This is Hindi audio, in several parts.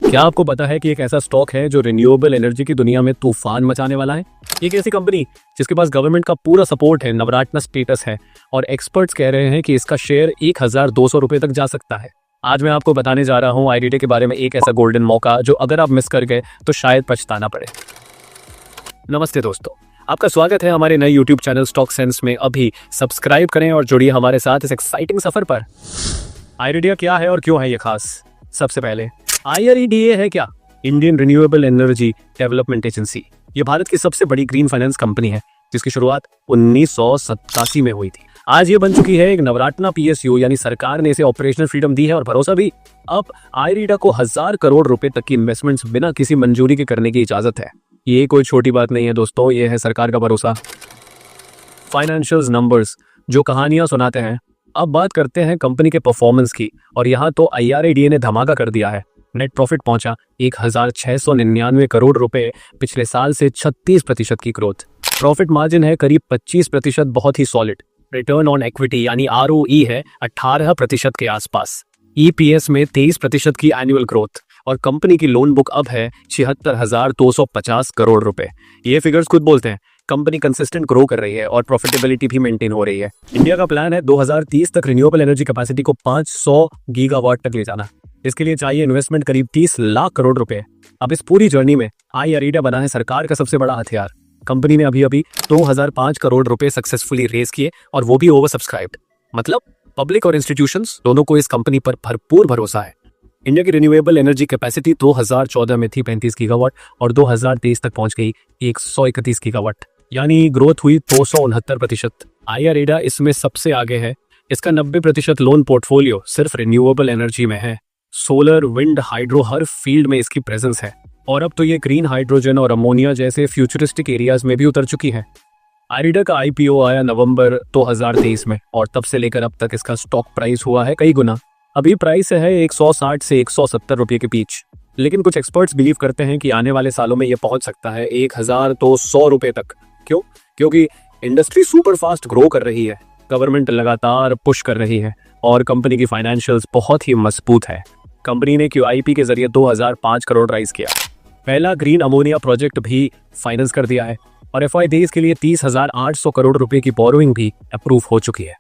क्या आपको पता है कि एक ऐसा स्टॉक है जो रिन्यूएबल एनर्जी की दुनिया में तूफान मचाने वाला है? एक ऐसी कंपनी जिसके पास गवर्नमेंट का पूरा सपोर्ट है, नवरत्न स्टेटस है और एक्सपर्ट्स कह रहे हैं कि इसका शेयर 1200 रुपए तक जा सकता है। आज मैं आपको बताने जा रहा हूँ आईआरडीए के बारे में, एक ऐसा गोल्डन मौका जो अगर आप मिस कर गए तो शायद पछताना पड़े। नमस्ते दोस्तों, आपका स्वागत है हमारे नए यूट्यूब चैनल स्टॉक सेंस में। अभी सब्सक्राइब करें और जुड़िए हमारे साथ इस एक्साइटिंग सफर पर। आईआरडीए क्या है और क्यों है ये खास? सबसे पहले आईआरडीए है क्या? Indian renewable energy development agency. ये भारत की सबसे बड़ी ग्रीन फाइनेंस कंपनी है जिसकी शुरुआत 1987 में हुई थी। आज ये बन चुकी है एक नवरत्न पीएसयू, यानी सरकार ने इसे ऑपरेशनल फ्रीडम दी है और भरोसा भी। अब आईआरडीए को 1000 करोड़ रुपए तक की इन्वेस्टमेंट्स बिना किसी मंजूरी के करने की इजाजत है। ये कोई छोटी बात नहीं है दोस्तों, ये है सरकार का भरोसा। फाइनेंशियल नंबर्स जो कहानियां सुनाते हैं। अब बात करते हैं कंपनी के परफॉर्मेंस की, और यहाँ तो आईआरडीए ने धमाका कर दिया है। नेट प्रॉफिट पहुंचा 1699 करोड़ रुपए, पिछले साल से 36% की ग्रोथ। प्रॉफिट मार्जिन है करीब 25%, बहुत ही सॉलिड। रिटर्न ऑन इक्विटी यानी आरओई है 18% के आसपास। ईपीएस में 23% की एनुअल ग्रोथ, और कंपनी की लोन बुक अब है 76,250 करोड़ रुपए। ये फिगर्स खुद बोलते हैं, कंपनी कंसिस्टेंट ग्रो कर रही है और प्रॉफिटेबिलिटी भी मेंटेन हो रही है। इंडिया का प्लान है 2030 तक रिन्यूएबल एनर्जी कैपेसिटी को 500 गीगावाट तक ले जाना। इसके लिए चाहिए इन्वेस्टमेंट करीब 30 लाख करोड़ रुपए। अब इस पूरी जर्नी में आईआरडीए बना है सरकार का सबसे बड़ा हथियार। कंपनी ने अभी 2005 करोड़ रुपए सक्सेसफुली रेज किए, और वो भी ओवर सब्सक्राइब्ड। मतलब पब्लिक और इंस्टीट्यूशंस दोनों को इस कंपनी पर भरपूर भरोसा है। इंडिया की रिन्यूएबल एनर्जी कैपेसिटी 2014 में थी 35 गीगावाट और 2023 तक पहुंच गई 131 गीगावाट, यानी ग्रोथ हुई 269%। आईआरडीए इसमें सबसे आगे है। इसका 90% लोन पोर्टफोलियो सिर्फ रिन्यूएबल एनर्जी में है। सोलर, विंड, हाइड्रो, हर फील्ड में इसकी प्रेजेंस है, और अब तो ये ग्रीन हाइड्रोजन और अमोनिया जैसे फ्यूचरिस्टिक एरियाज में भी उतर चुकी है। आईआरडीए का आईपीओ आया नवंबर 2023 में, और तब से लेकर अब तक इसका स्टॉक प्राइस हुआ है कई गुना। अभी प्राइस है 160 से 170 रुपए के बीच, लेकिन कुछ एक्सपर्ट्स बिलीव करते हैं कि आने वाले सालों में यह पहुंच सकता है 1200 रुपए तक। क्यों? क्योंकि इंडस्ट्री सुपर फास्ट ग्रो कर रही है, गवर्नमेंट लगातार पुश कर रही है, और कंपनी की फाइनेंशियल्स बहुत ही मजबूत है। कंपनी ने क्यूआईपी के जरिए 2005 करोड़ राइज किया। पहला ग्रीन अमोनिया प्रोजेक्ट भी फाइनेंस कर दिया है, और FY23 के लिए 30,800 करोड़ रुपए की बोरोइंग भी अप्रूव हो चुकी है।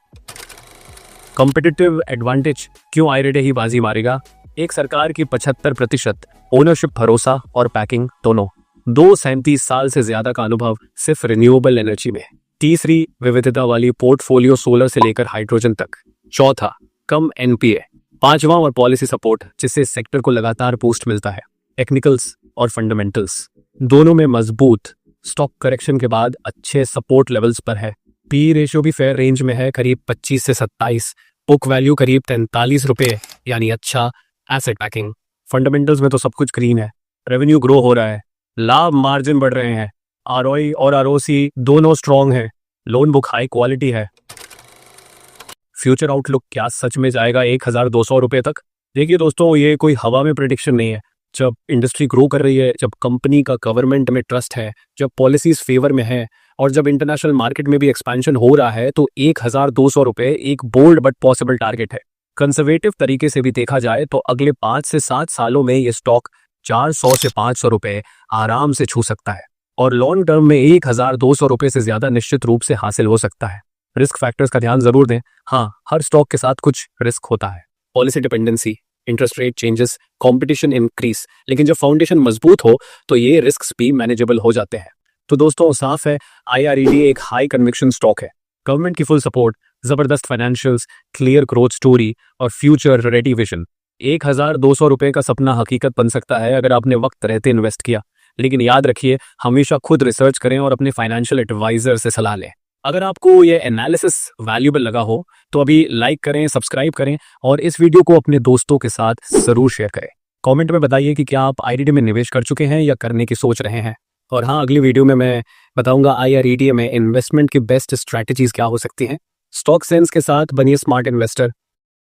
कॉम्पिटिटिव एडवांटेज, क्यों आईआरडीए ही बाजी मारेगा? एक सरकार की 75% ओनरशिप, भरोसा और पैकिंग दोनों। 37 साल से ज्यादा का अनुभव सिर्फ रिन्यूएबल एनर्जी में। तीसरी, विविधता वाली पोर्टफोलियो, सोलर से लेकर हाइड्रोजन तक। चौथा, कम एनपीए। पांचवा, और पॉलिसी सपोर्ट जिससे सेक्टर को लगातार बूस्ट मिलता है। टेक्निकल्स और फंडामेंटल्स दोनों में मजबूत। स्टॉक करेक्शन के बाद अच्छे सपोर्ट लेवल्स पर है। पी रेशियो भी फेयर रेंज में है, करीब 25 से 27। बुक वैल्यू करीब 43 रुपए, यानी अच्छा एसेट पैकिंग। फंडामेंटल्स में तो सब कुछ ग्रीन है। रेवेन्यू ग्रो हो रहा है, लाभ मार्जिन बढ़ रहे हैं, आरओई और आरओसी दोनों स्ट्रॉन्ग है, लोन बुक हाई क्वालिटी है। फ्यूचर आउटलुक, क्या सच में जाएगा 1200 रुपए तक? देखिए दोस्तों, ये कोई हवा में प्रेडिक्शन नहीं है। जब इंडस्ट्री ग्रो कर रही है, जब कंपनी का गवर्नमेंट में ट्रस्ट है, जब पॉलिसीज फेवर में है, और जब इंटरनेशनल मार्केट में भी एक्सपेंशन हो रहा है, तो 1200 रुपए एक बोल्ड बट पॉसिबल टारगेट है। कंजर्वेटिव तरीके से भी देखा जाए तो अगले 5 से 7 सालों में ये स्टॉक 400 से 500 रुपए आराम से छू सकता है, और लॉन्ग टर्म में 1200 रुपए से ज्यादा निश्चित रूप से हासिल हो सकता है। रिस्क फैक्टर्स का ध्यान जरूर दें। हाँ, हर स्टॉक के साथ कुछ रिस्क होता है। Policy dependency, interest rate changes, competition increase, लेकिन जब फाउंडेशन मजबूत हो तो ये रिस्क भी मैनेजेबल हो जाते हैं। तो दोस्तों, साफ है, आईआरडीए एक हाई कन्विक्शन स्टॉक है। गवर्नमेंट की फुल सपोर्ट, जबरदस्त फाइनेंशियल्स, क्लियर ग्रोथ स्टोरी और फ्यूचर रेडी विजन। 1200 रुपए का सपना हकीकत बन सकता है अगर आपने वक्त रहते इन्वेस्ट किया। लेकिन याद रखिए, हमेशा खुद रिसर्च करें और अपने फाइनेंशियल एडवाइजर से सलाह लें। अगर आपको ये एनालिसिस वैल्यूएबल लगा हो तो अभी लाइक करें, सब्सक्राइब करें, और इस वीडियो को अपने दोस्तों के साथ जरूर शेयर करें। कमेंट में बताइए कि क्या आप आईआरडीए में निवेश कर चुके हैं या करने की सोच रहे हैं। और हाँ, अगली वीडियो में मैं बताऊंगा आईआरडीए में इन्वेस्टमेंट की बेस्ट स्ट्रैटेजीज क्या हो सकती हैं। स्टॉक सेंस के साथ बनिए स्मार्ट इन्वेस्टर।